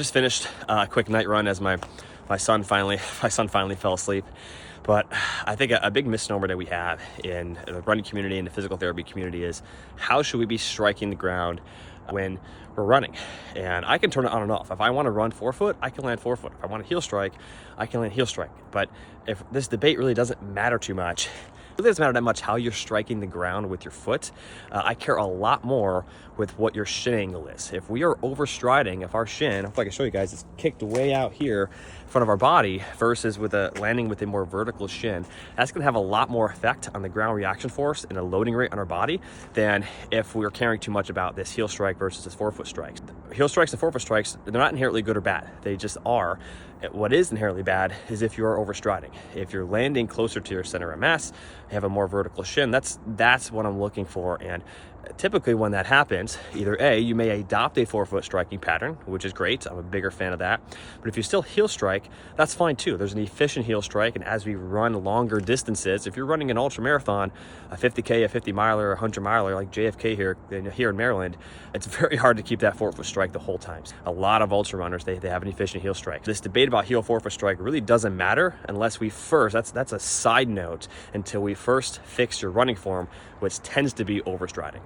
Just finished a quick night run as my son finally fell asleep. But I think a big misnomer that we have in the running community and the physical therapy community is, how should we be striking the ground when we're running? And I can turn it on and off. If I want to run forefoot, I can land forefoot. If I want to heel strike, I can land heel strike. But if this debate really doesn't matter too much, it really doesn't matter that much how you're striking the ground with your foot. I care a lot more with what your shin angle is. If we are overstriding, if our shin, if I can show you guys, it's kicked way out here in front of our body versus with a landing with a more vertical shin, that's going to have a lot more effect on the ground reaction force and the loading rate on our body than if we were caring too much about this heel strike versus this forefoot strikes. Heel strikes and forefoot strikes, they're not inherently good or bad. They just are. What is inherently bad is if you're overstriding. If you're landing closer to your center of mass, you have a more vertical shin, that's what I'm looking for. And typically when that happens, either A, you may adopt a forefoot striking pattern, which is great. I'm a bigger fan of that. But if you still heel strike, that's fine too. There's an efficient heel strike. And as we run longer distances, if you're running an ultra marathon, a 50K, a 50 miler, a 100 miler like JFK here in Maryland, it's very hard to keep that forefoot strike the whole time. A lot of ultra runners, they have an efficient heel strike. This debate about heel forefoot strike really doesn't matter unless we first, that's a side note, until we first fix your running form, which tends to be overstriding.